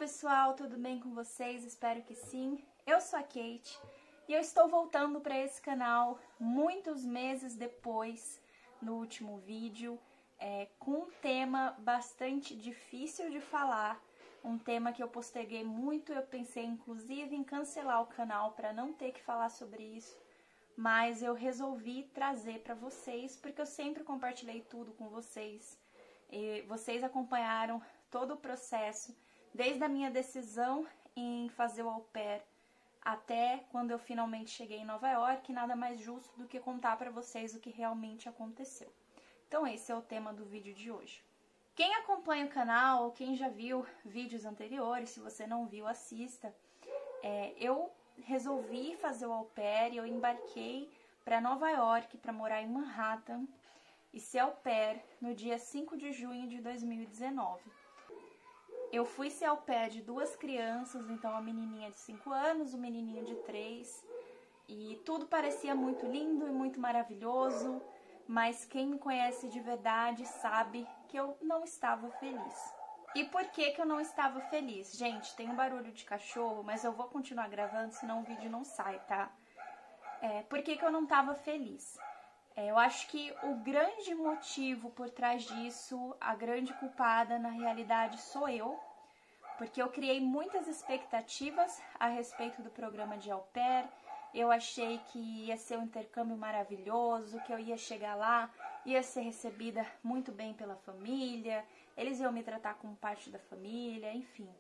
pessoal, tudo bem com vocês? Espero que sim. Eu sou a Kate e eu estou voltando para esse canal muitos meses depois no último vídeo, com um tema bastante difícil de falar, um tema que eu posterguei muito. Eu pensei inclusive em cancelar o canal para não ter que falar sobre isso, mas eu resolvi trazer para vocês porque eu sempre compartilhei tudo com vocês e vocês acompanharam todo o processo, desde a minha decisão em fazer o au pair até quando eu finalmente cheguei em Nova York. Nada mais justo do que contar para vocês o que realmente aconteceu. Então esse é o tema do vídeo de hoje. Quem acompanha o canal, ou quem já viu vídeos anteriores, se você não viu, assista. Eu resolvi fazer o au pair e eu embarquei para Nova York para morar em Manhattan e ser au pair no dia 5 de junho de 2019. Eu fui ser au pair de duas crianças, então a menininha de 5 anos, o menininho de 3, e tudo parecia muito lindo e muito maravilhoso, mas quem me conhece de verdade sabe que eu não estava feliz. E por que eu não estava feliz? Gente, tem um barulho de cachorro, mas eu vou continuar gravando, senão o vídeo não sai, tá? Por que eu não estava feliz? Eu acho que o grande motivo por trás disso, a grande culpada na realidade sou eu, porque eu criei muitas expectativas a respeito do programa de au pair. Eu achei que ia ser um intercâmbio maravilhoso, que eu ia chegar lá, ia ser recebida muito bem pela família, eles iam me tratar como parte da família, enfim.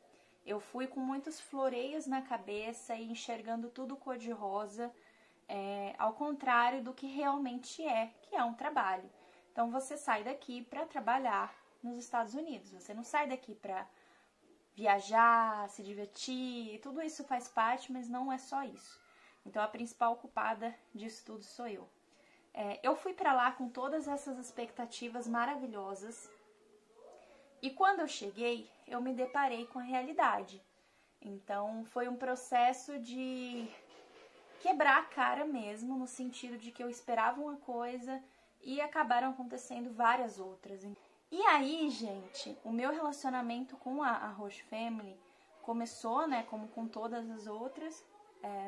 Eu fui com muitos floreios na cabeça e enxergando tudo cor-de-rosa, ao contrário do que realmente que é um trabalho. Então você sai daqui para trabalhar nos Estados Unidos, você não sai daqui para viajar, se divertir, tudo isso faz parte, mas não é só isso. Então a principal culpada disso tudo sou eu. Eu fui para lá com todas essas expectativas maravilhosas e quando eu cheguei, eu me deparei com a realidade. Então foi um processo de quebrar a cara mesmo, no sentido de que eu esperava uma coisa e acabaram acontecendo várias outras. E aí, gente, o meu relacionamento com a Host Family começou, né, como com todas as outras,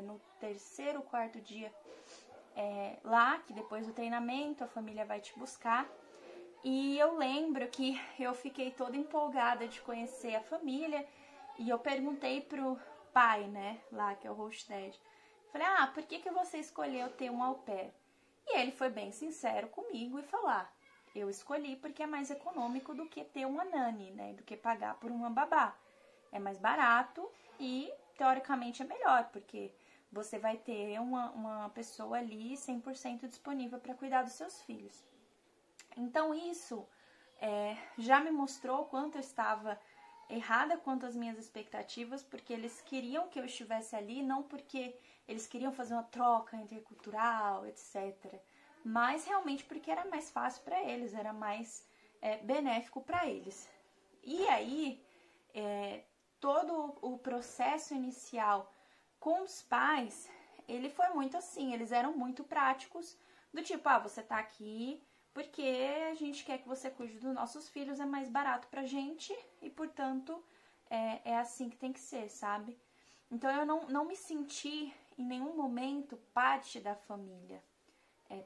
no terceiro ou quarto dia lá, que depois do treinamento a família vai te buscar. E eu lembro que eu fiquei toda empolgada de conhecer a família e eu perguntei pro pai, né, lá que é o host dad, falei, por que você escolheu ter um au pair? E ele foi bem sincero comigo e falou, eu escolhi porque é mais econômico do que ter uma nanny, né, do que pagar por uma babá. É mais barato e, teoricamente, é melhor, porque você vai ter uma pessoa ali 100% disponível para cuidar dos seus filhos. Então isso já me mostrou o quanto eu estava errada quanto às minhas expectativas, porque eles queriam que eu estivesse ali, não porque eles queriam fazer uma troca intercultural, etc. Mas realmente porque era mais fácil para eles, era mais benéfico para eles. E aí, todo o processo inicial com os pais, ele foi muito assim, eles eram muito práticos, do tipo, você tá aqui porque a gente quer que você cuide dos nossos filhos, é mais barato pra gente e, portanto, é assim que tem que ser, sabe? Então eu não me senti em nenhum momento parte da família,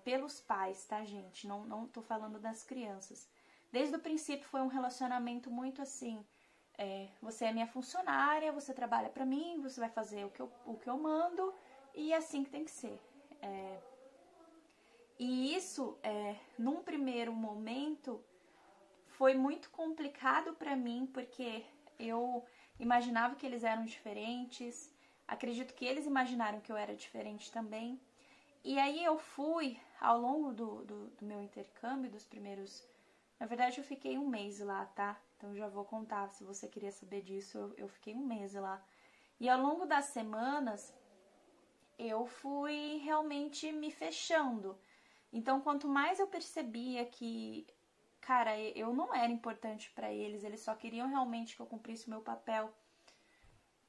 pelos pais, tá, gente? Não tô falando das crianças. Desde o princípio foi um relacionamento muito assim, você é minha funcionária, você trabalha pra mim, você vai fazer o que eu mando e é assim que tem que ser. E isso, num primeiro momento, foi muito complicado pra mim, porque eu imaginava que eles eram diferentes, acredito que eles imaginaram que eu era diferente também. E aí eu fui, ao longo do meu intercâmbio, dos primeiros... Na verdade, eu fiquei 1 mês lá, tá? Então já vou contar, se você queria saber disso, eu fiquei 1 mês lá. E ao longo das semanas, eu fui realmente me fechando. Então, quanto mais eu percebia que, cara, eu não era importante pra eles, eles só queriam realmente que eu cumprisse o meu papel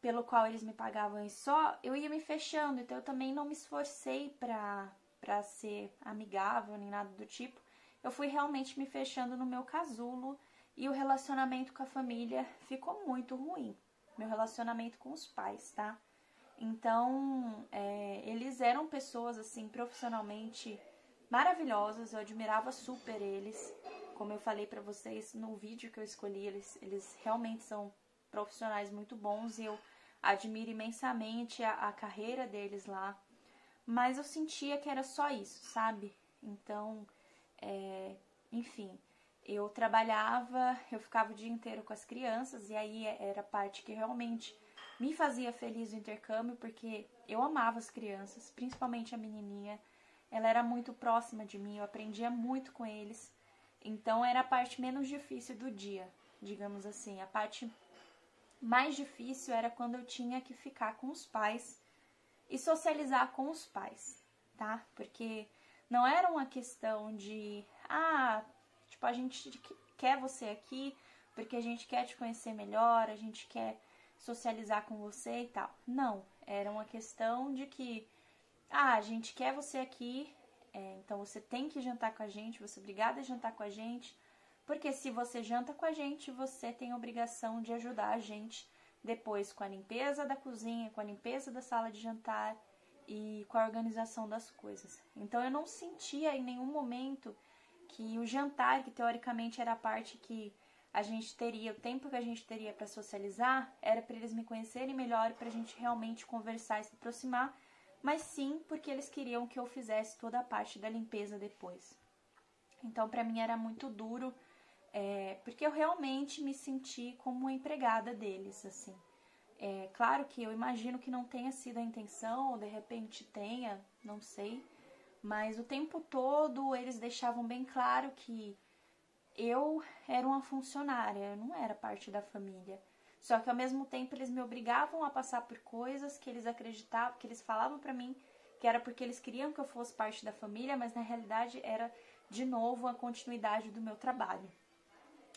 pelo qual eles me pagavam e só, eu ia me fechando. Então, eu também não me esforcei pra ser amigável nem nada do tipo. Eu fui realmente me fechando no meu casulo e o relacionamento com a família ficou muito ruim. meu relacionamento com os pais, tá? Então, eles eram pessoas, assim, profissionalmente maravilhosas, eu admirava super eles. Como eu falei pra vocês no vídeo que eu escolhi, eles realmente são profissionais muito bons e eu admiro imensamente a carreira deles lá. Mas eu sentia que era só isso, sabe? Então, enfim, eu trabalhava, eu ficava o dia inteiro com as crianças e aí era a parte que realmente me fazia feliz no intercâmbio, porque eu amava as crianças, principalmente a menininha. Ela era muito próxima de mim, eu aprendia muito com eles. Então era a parte menos difícil do dia, digamos assim. A parte mais difícil era quando eu tinha que ficar com os pais e socializar com os pais, tá? Porque não era uma questão de, tipo, a gente quer você aqui porque a gente quer te conhecer melhor, a gente quer socializar com você e tal. Não, era uma questão de que, a gente quer você aqui, então você tem que jantar com a gente, você é obrigada a jantar com a gente, porque se você janta com a gente, você tem a obrigação de ajudar a gente depois com a limpeza da cozinha, com a limpeza da sala de jantar e com a organização das coisas. Então eu não sentia em nenhum momento que o jantar, que teoricamente era a parte que a gente teria, o tempo que a gente teria para socializar, era para eles me conhecerem melhor, para a gente realmente conversar e se aproximar, mas sim porque eles queriam que eu fizesse toda a parte da limpeza depois. Então para mim era muito duro, porque eu realmente me senti como uma empregada deles, assim. Claro que eu imagino que não tenha sido a intenção, ou de repente tenha, não sei, mas o tempo todo eles deixavam bem claro que eu era uma funcionária, eu não era parte da família. Só que ao mesmo tempo eles me obrigavam a passar por coisas que eles acreditavam, que eles falavam pra mim que era porque eles queriam que eu fosse parte da família, mas na realidade era de novo a continuidade do meu trabalho.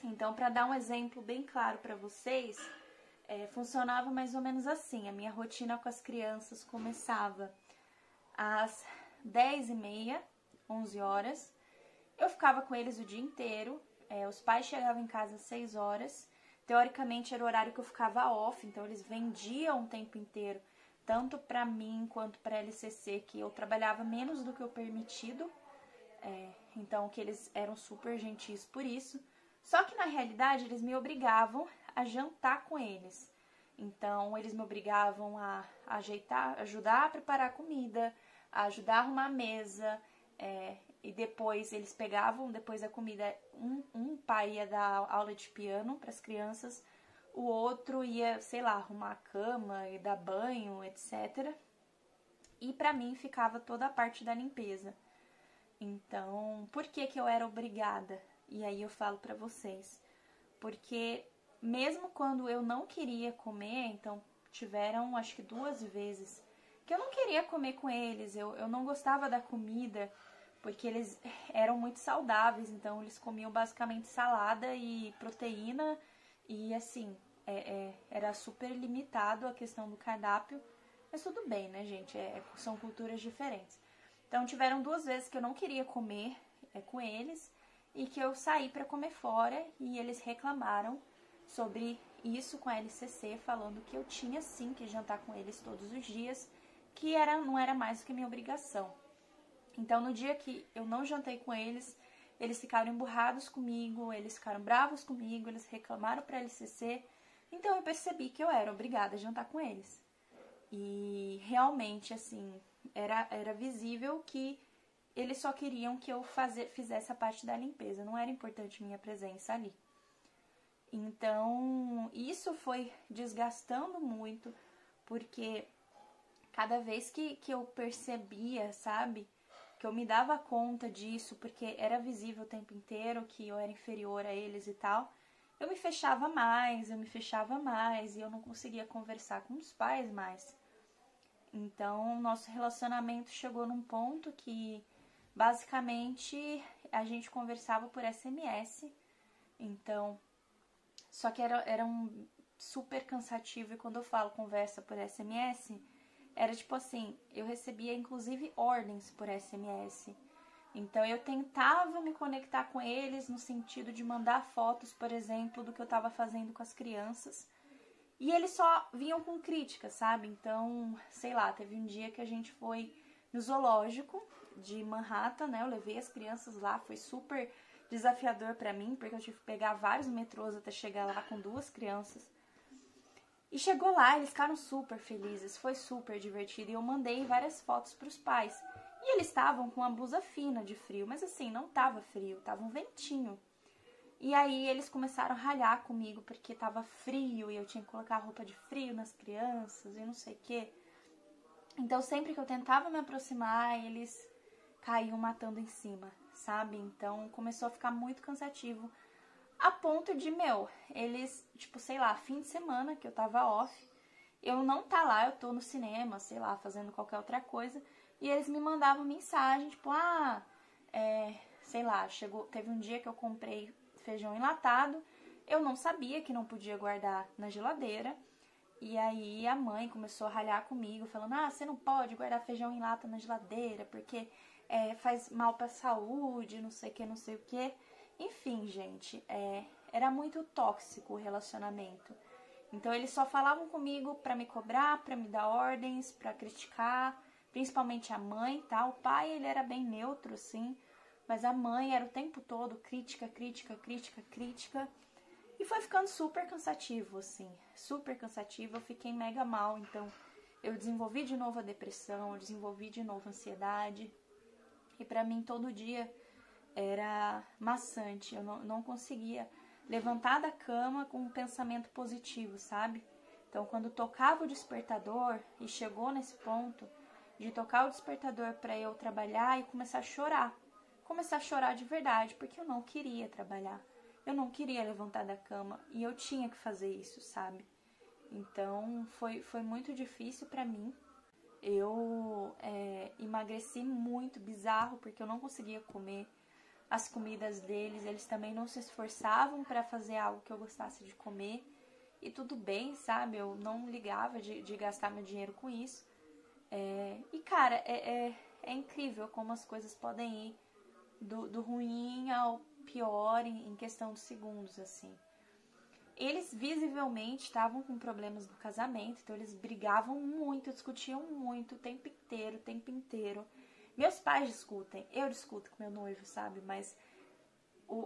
Então, para dar um exemplo bem claro para vocês, funcionava mais ou menos assim. A minha rotina com as crianças começava às 10h30, 11 horas. Eu ficava com eles o dia inteiro. Os pais chegavam em casa às 6 horas. Teoricamente era o horário que eu ficava off, então eles vendiam o tempo inteiro, tanto para mim quanto para a LCC, que eu trabalhava menos do que o permitido. Então que eles eram super gentis por isso. Só que na realidade eles me obrigavam a jantar com eles. Então eles me obrigavam a ajeitar, ajudar a preparar a comida, a ajudar a arrumar a mesa, e depois eles pegavam, depois da comida, um pai ia dar aula de piano para as crianças, o outro ia, sei lá, arrumar a cama e dar banho, etc. E para mim ficava toda a parte da limpeza. Então, por que que eu era obrigada? E aí eu falo pra vocês. Porque mesmo quando eu não queria comer, então tiveram acho que 2 vezes que eu não queria comer com eles, eu não gostava da comida, porque eles eram muito saudáveis, então eles comiam basicamente salada e proteína, e assim, era super limitado a questão do cardápio, mas tudo bem, né, gente, são culturas diferentes. Então tiveram 2 vezes que eu não queria comer com eles, e que eu saí para comer fora, e eles reclamaram sobre isso com a LCC, falando que eu tinha sim que jantar com eles todos os dias, que não era mais do que minha obrigação. Então no dia que eu não jantei com eles ficaram emburrados comigo, eles ficaram bravos comigo, eles reclamaram para a LCC, então eu percebi que eu era obrigada a jantar com eles. E realmente, assim, era visível que eles só queriam que eu fizesse a parte da limpeza, não era importante minha presença ali. Então, isso foi desgastando muito, porque cada vez que eu percebia, sabe, que eu me dava conta disso, porque era visível o tempo inteiro que eu era inferior a eles e tal, eu me fechava mais, e eu não conseguia conversar com os pais mais. Então, nosso relacionamento chegou num ponto que basicamente a gente conversava por SMS, então, só que era um super cansativo, e quando eu falo conversa por SMS, era tipo assim, eu recebia inclusive ordens por SMS, então eu tentava me conectar com eles no sentido de mandar fotos, por exemplo, do que eu estava fazendo com as crianças, E eles só vinham com críticas, sabe? Então, sei lá, teve um dia que a gente foi no zoológico de Manhattan, né? Eu levei as crianças lá, foi super desafiador pra mim, porque eu tive que pegar vários metrôs até chegar lá com 2 crianças. E chegou lá, eles ficaram super felizes, foi super divertido. E eu mandei várias fotos pros pais. E eles estavam com uma blusa fina de frio, mas assim, não tava frio, tava um ventinho. E aí eles começaram a ralhar comigo porque tava frio e eu tinha que colocar roupa de frio nas crianças e não sei o quê. Então sempre que eu tentava me aproximar, eles caíam matando em cima, sabe? Então começou a ficar muito cansativo. A ponto de, eles, tipo, sei lá, fim de semana que eu tava off, eu não tá lá, eu tô no cinema, sei lá, fazendo qualquer outra coisa, e eles me mandavam mensagem, tipo, sei lá, teve um dia que eu comprei feijão enlatado, eu não sabia que não podia guardar na geladeira, e aí a mãe começou a ralhar comigo, falando, você não pode guardar feijão em lata na geladeira, porque faz mal pra saúde, não sei o que. Enfim, gente, era muito tóxico o relacionamento. Então eles só falavam comigo pra me cobrar, pra me dar ordens, pra criticar, principalmente a mãe, tá? O pai, ele era bem neutro, assim, mas a mãe era o tempo todo crítica, crítica, crítica, crítica. E foi ficando super cansativo, assim, super cansativo. Eu fiquei mega mal, então eu desenvolvi de novo a depressão, eu desenvolvi de novo a ansiedade. E pra mim todo dia era maçante, eu não conseguia levantar da cama com um pensamento positivo, sabe? Então, quando tocava o despertador, e chegou nesse ponto de tocar o despertador para eu trabalhar e começar a chorar de verdade, porque eu não queria trabalhar, eu não queria levantar da cama e eu tinha que fazer isso, sabe? Então, foi muito difícil para mim. Eu emagreci muito, bizarro, porque eu não conseguia comer as comidas deles, eles também não se esforçavam para fazer algo que eu gostasse de comer, e tudo bem, sabe, eu não ligava de gastar meu dinheiro com isso, e cara, é incrível como as coisas podem ir do ruim ao pior em questão de segundos, assim. Eles visivelmente estavam com problemas no casamento, então eles brigavam muito, discutiam muito o tempo inteiro. Meus pais discutem, eu discuto com meu noivo, sabe? Mas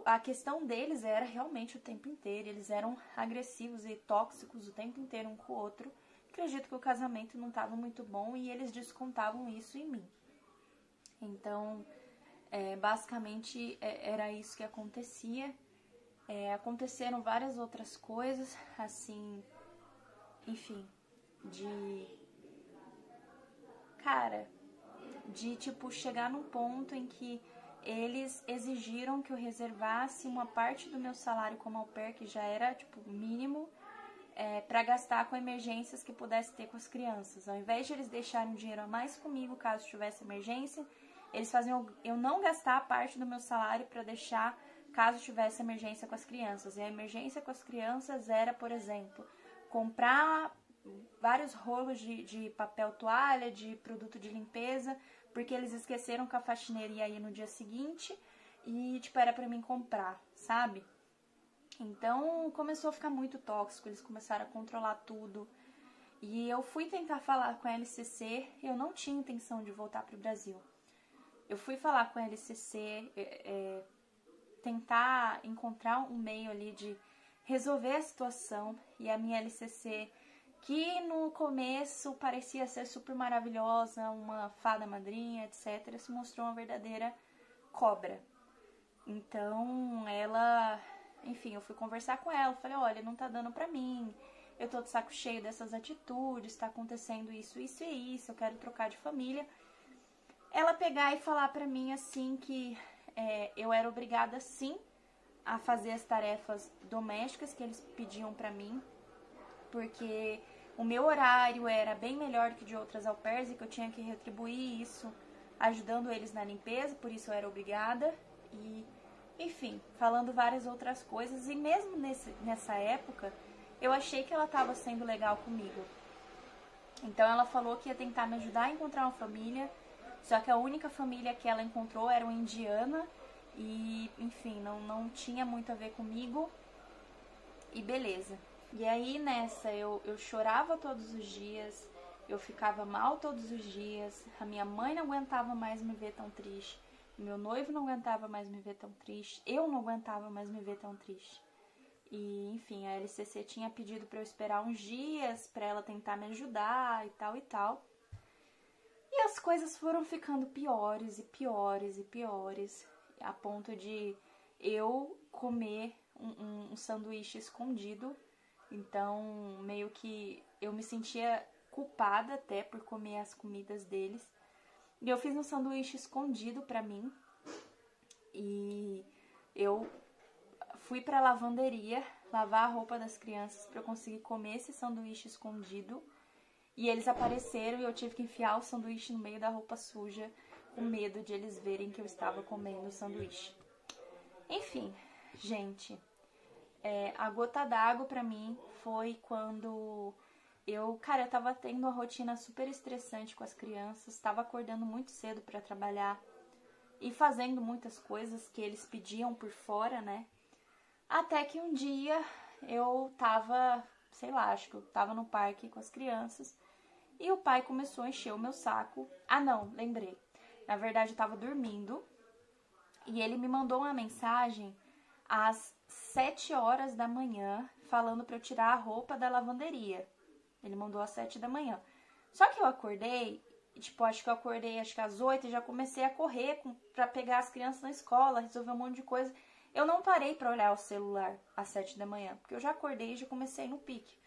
a questão deles era realmente o tempo inteiro. Eles eram agressivos e tóxicos o tempo inteiro um com o outro. Acredito que o casamento não estava muito bom e eles descontavam isso em mim. Então, basicamente, era isso que acontecia. Aconteceram várias outras coisas, assim, enfim, de tipo chegar num ponto em que eles exigiram que eu reservasse uma parte do meu salário como au pair, que já era tipo mínimo, para gastar com emergências que pudesse ter com as crianças. Ao invés de eles deixarem um dinheiro a mais comigo caso tivesse emergência, eles faziam eu não gastar a parte do meu salário para deixar caso tivesse emergência com as crianças. E a emergência com as crianças era, por exemplo, comprar vários rolos de papel toalha, de produto de limpeza, porque eles esqueceram que a faxineira ia ir no dia seguinte e, tipo, era pra mim comprar, sabe? Então, começou a ficar muito tóxico, eles começaram a controlar tudo. E eu fui tentar falar com a LCC, eu não tinha intenção de voltar pro Brasil. Eu fui falar com a LCC, tentar encontrar um meio ali de resolver a situação, e a minha LCC, que no começo parecia ser super maravilhosa, uma fada madrinha, etc., se mostrou uma verdadeira cobra. Então, ela, enfim, eu fui conversar com ela, falei, olha, não tá dando pra mim, eu tô de saco cheio dessas atitudes, tá acontecendo isso, isso e isso, eu quero trocar de família. Ela pegar e falar pra mim, assim, que eu era obrigada, sim, a fazer as tarefas domésticas que eles pediam pra mim, porque o meu horário era bem melhor que de outras au pairs e que eu tinha que retribuir isso ajudando eles na limpeza, por isso eu era obrigada. E, enfim, falando várias outras coisas. E mesmo nessa época, eu achei que ela estava sendo legal comigo. Então ela falou que ia tentar me ajudar a encontrar uma família, só que a única família que ela encontrou era uma indiana e, enfim, não tinha muito a ver comigo. E beleza. E aí nessa eu chorava todos os dias, eu ficava mal todos os dias, a minha mãe não aguentava mais me ver tão triste, meu noivo não aguentava mais me ver tão triste, eu não aguentava mais me ver tão triste. E enfim, a LCC tinha pedido para eu esperar uns dias para ela tentar me ajudar e tal e tal. E as coisas foram ficando piores e piores e piores, a ponto de eu comer um sanduíche escondido. Então, meio que eu me sentia culpada até por comer as comidas deles. E eu fiz um sanduíche escondido pra mim. E eu fui pra lavanderia lavar a roupa das crianças pra eu conseguir comer esse sanduíche escondido. E eles apareceram e eu tive que enfiar o sanduíche no meio da roupa suja, com medo de eles verem que eu estava comendo o sanduíche. Enfim, gente, a gota d'água pra mim foi quando eu tava tendo uma rotina super estressante com as crianças, tava acordando muito cedo pra trabalhar e fazendo muitas coisas que eles pediam por fora, né? Até que um dia eu tava, sei lá, acho que eu tava no parque com as crianças e o pai começou a encher o meu saco. Ah, não, lembrei. Na verdade, eu tava dormindo e ele me mandou uma mensagem às 7 horas da manhã falando pra eu tirar a roupa da lavanderia. Ele mandou às 7 da manhã. Só que eu acordei, acho que às 8 e já comecei a correr pra pegar as crianças na escola, resolver um monte de coisa. Eu não parei pra olhar o celular às 7 da manhã, porque eu já acordei e já comecei no pique.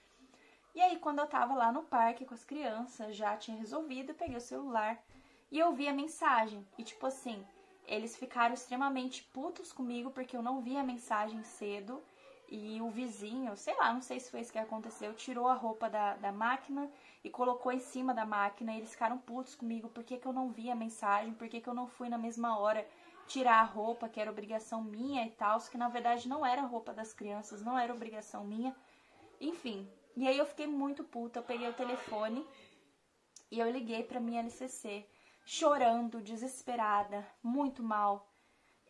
E aí, quando eu tava lá no parque com as crianças, já tinha resolvido, eu peguei o celular e eu vi a mensagem. E tipo assim, eles ficaram extremamente putos comigo porque eu não vi a mensagem cedo. E o vizinho, sei lá, não sei se foi isso que aconteceu, tirou a roupa da máquina e colocou em cima da máquina. E eles ficaram putos comigo, por que eu não vi a mensagem, por que eu não fui na mesma hora tirar a roupa, que era obrigação minha e tal, que na verdade não era roupa das crianças, não era obrigação minha. Enfim, e aí eu fiquei muito puta, eu peguei o telefone e eu liguei pra minha LCC, chorando, desesperada, muito mal,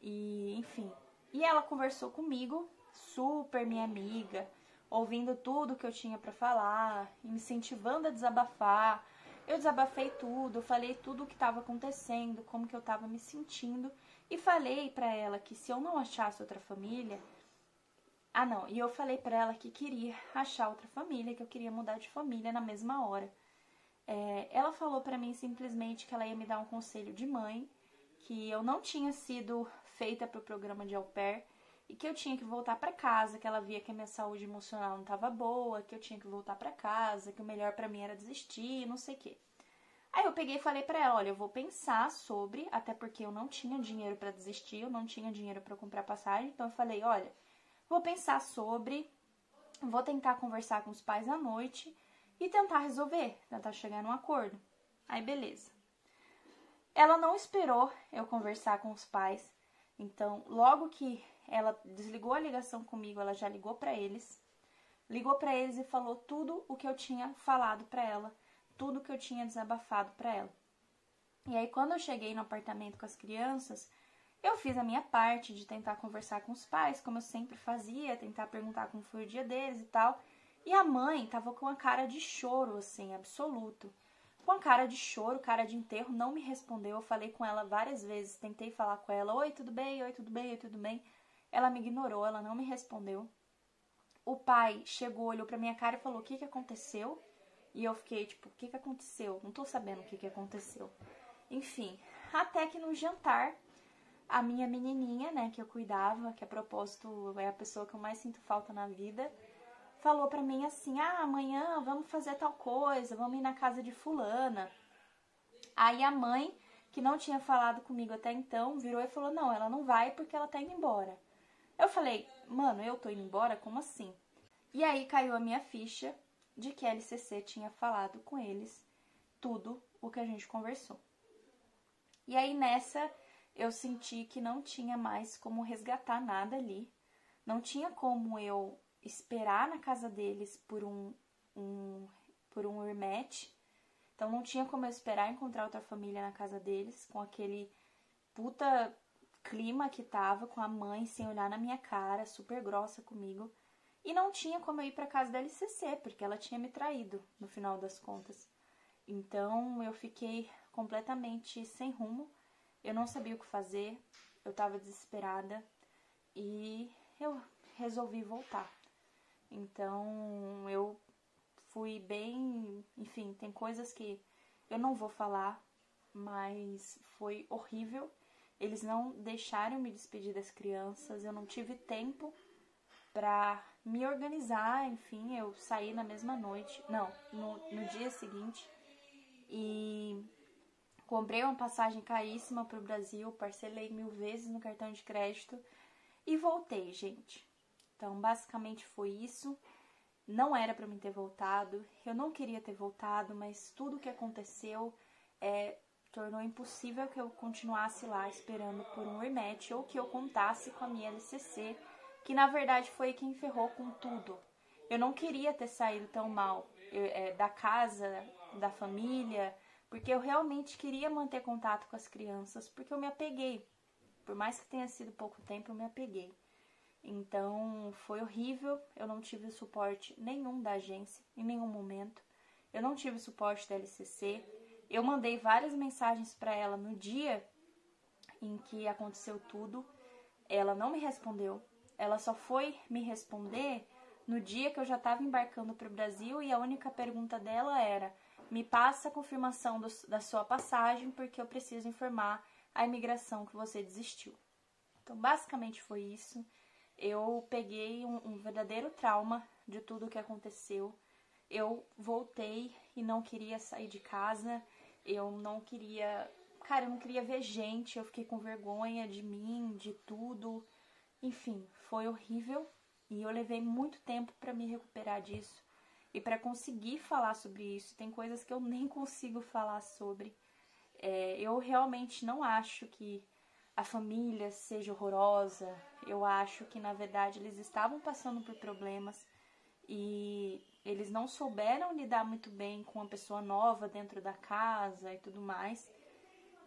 e enfim. E ela conversou comigo, super minha amiga, ouvindo tudo que eu tinha pra falar, me incentivando a desabafar. Eu desabafei tudo, falei tudo o que estava acontecendo, como que eu estava me sentindo, e falei pra ela que se eu não achasse outra família... Ah, não, e eu falei pra ela que queria achar outra família, que eu queria mudar de família na mesma hora. Ela falou pra mim simplesmente que ela ia me dar um conselho de mãe, que eu não tinha sido feita pro programa de au pair e que eu tinha que voltar pra casa, que ela via que a minha saúde emocional não tava boa, que eu tinha que voltar pra casa, que o melhor pra mim era desistir, não sei o quê. Aí eu peguei e falei pra ela, olha, eu vou pensar sobre, até porque eu não tinha dinheiro pra desistir, eu não tinha dinheiro pra comprar passagem, então eu falei, olha, vou pensar sobre, vou tentar conversar com os pais à noite e tentar resolver, tentar chegar num acordo. Aí beleza. Ela não esperou eu conversar com os pais, então logo que ela desligou a ligação comigo, ela já ligou pra eles e falou tudo o que eu tinha falado pra ela, tudo que eu tinha desabafado pra ela. E aí quando eu cheguei no apartamento com as crianças, eu fiz a minha parte de tentar conversar com os pais, como eu sempre fazia, tentar perguntar como foi o dia deles e tal. E a mãe tava com a cara de choro, assim, absoluto. Com a cara de choro, cara de enterro, não me respondeu. Eu falei com ela várias vezes, tentei falar com ela, oi, tudo bem? Oi, tudo bem? Oi, tudo bem? Ela me ignorou, ela não me respondeu. O pai chegou, olhou pra minha cara e falou, o que aconteceu? E eu fiquei, tipo, o que aconteceu? Não tô sabendo o que aconteceu. Enfim, até que no jantar, a minha menininha, né, que eu cuidava, que a propósito é a pessoa que eu mais sinto falta na vida, falou pra mim assim, ah, amanhã vamos fazer tal coisa, vamos ir na casa de fulana. Aí a mãe, que não tinha falado comigo até então, virou e falou, não, ela não vai porque ela tá indo embora. Eu falei, mano, eu tô indo embora? Como assim? E aí caiu a minha ficha de que a LCC tinha falado com eles tudo o que a gente conversou. E aí nessa eu senti que não tinha mais como resgatar nada ali, não tinha como eu esperar na casa deles por um rematch, então não tinha como eu esperar encontrar outra família na casa deles, com aquele puta clima que tava, com a mãe sem olhar na minha cara, super grossa comigo, e não tinha como eu ir para casa da LCC, porque ela tinha me traído no final das contas. Então eu fiquei completamente sem rumo, eu não sabia o que fazer, eu estava desesperada e eu resolvi voltar. Então eu fui bem, enfim, tem coisas que eu não vou falar, mas foi horrível. Eles não deixaram me despedir das crianças, eu não tive tempo pra me organizar, enfim, eu saí na mesma noite, não, no dia seguinte, e comprei uma passagem caríssima pro Brasil, parcelei 1000 vezes no cartão de crédito e voltei, gente. Então, basicamente foi isso. Não era pra mim ter voltado, eu não queria ter voltado, mas tudo o que aconteceu tornou impossível que eu continuasse lá esperando por um rematch ou que eu contasse com a minha LCC, que na verdade foi quem ferrou com tudo. Eu não queria ter saído tão mal da casa, da família, porque eu realmente queria manter contato com as crianças, porque eu me apeguei. Por mais que tenha sido pouco tempo, eu me apeguei. Então, foi horrível, eu não tive suporte nenhum da agência, em nenhum momento. Eu não tive suporte da LCC. Eu mandei várias mensagens para ela no dia em que aconteceu tudo. Ela não me respondeu. Ela só foi me responder no dia que eu já estava embarcando para o Brasil e a única pergunta dela era: me passa a confirmação da sua passagem porque eu preciso informar a imigração que você desistiu. Então, basicamente foi isso. Eu peguei um verdadeiro trauma de tudo o que aconteceu. Eu voltei e não queria sair de casa. Eu não queria ver gente. Eu fiquei com vergonha de mim, de tudo. Enfim, foi horrível. E eu levei muito tempo para me recuperar disso. E para conseguir falar sobre isso. Tem coisas que eu nem consigo falar sobre. Eu realmente não acho que a família seja horrorosa. Eu acho que, na verdade, eles estavam passando por problemas e eles não souberam lidar muito bem com uma pessoa nova dentro da casa e tudo mais.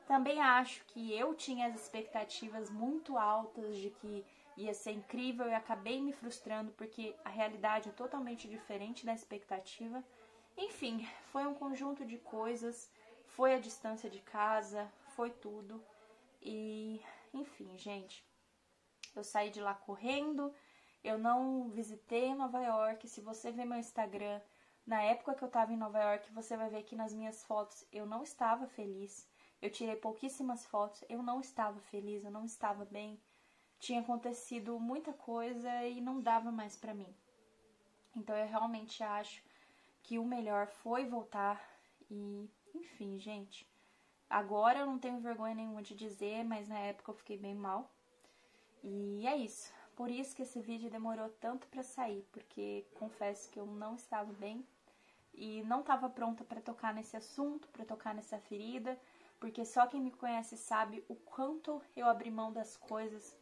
Também acho que eu tinha as expectativas muito altas de que ia ser incrível e acabei me frustrando porque a realidade é totalmente diferente da expectativa. Enfim, foi um conjunto de coisas, foi a distância de casa, foi tudo. E, enfim, gente, eu saí de lá correndo, eu não visitei Nova York. Se você ver meu Instagram, na época que eu tava em Nova York, você vai ver que nas minhas fotos eu não estava feliz. Eu tirei pouquíssimas fotos, eu não estava feliz, eu não estava bem. Tinha acontecido muita coisa e não dava mais pra mim. Então eu realmente acho que o melhor foi voltar e, enfim, gente. Agora eu não tenho vergonha nenhuma de dizer, mas na época eu fiquei bem mal. E é isso. Por isso que esse vídeo demorou tanto pra sair, porque confesso que eu não estava bem e não estava pronta pra tocar nesse assunto, pra tocar nessa ferida, porque só quem me conhece sabe o quanto eu abri mão das coisas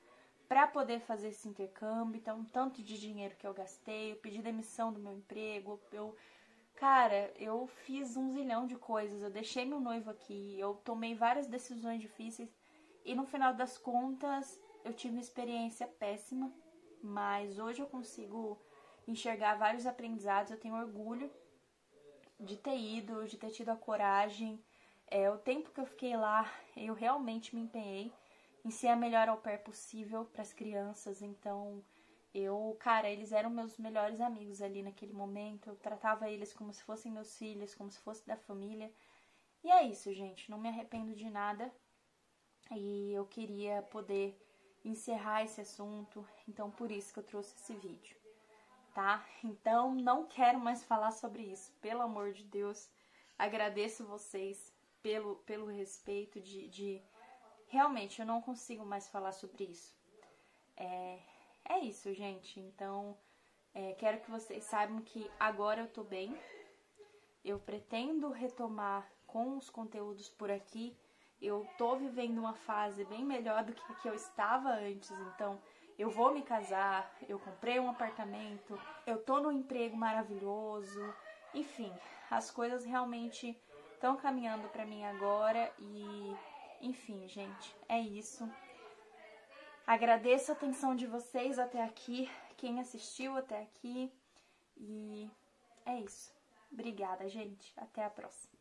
pra poder fazer esse intercâmbio. Então, tanto de dinheiro que eu gastei, eu pedi demissão do meu emprego, Cara, eu fiz 1 zilhão de coisas, eu deixei meu noivo aqui, eu tomei várias decisões difíceis e no final das contas eu tive uma experiência péssima, mas hoje eu consigo enxergar vários aprendizados, eu tenho orgulho de ter ido, de ter tido a coragem. O tempo que eu fiquei lá, eu realmente me empenhei em ser a melhor au pair possível para as crianças, então... eles eram meus melhores amigos ali naquele momento. Eu tratava eles como se fossem meus filhos, como se fosse da família. E é isso, gente. Não me arrependo de nada. E eu queria poder encerrar esse assunto. Então, por isso que eu trouxe esse vídeo, tá? Então, não quero mais falar sobre isso. Pelo amor de Deus. Agradeço vocês pelo respeito Realmente, eu não consigo mais falar sobre isso. É isso, gente. Então, quero que vocês saibam que agora eu tô bem. Eu pretendo retomar com os conteúdos por aqui. Eu tô vivendo uma fase bem melhor do que a que eu estava antes. Então, eu vou me casar, eu comprei um apartamento, eu tô num emprego maravilhoso. Enfim, as coisas realmente estão caminhando pra mim agora. E, enfim, gente, é isso. Agradeço a atenção de vocês até aqui. quem assistiu até aqui. E é isso. Obrigada, gente. Até a próxima.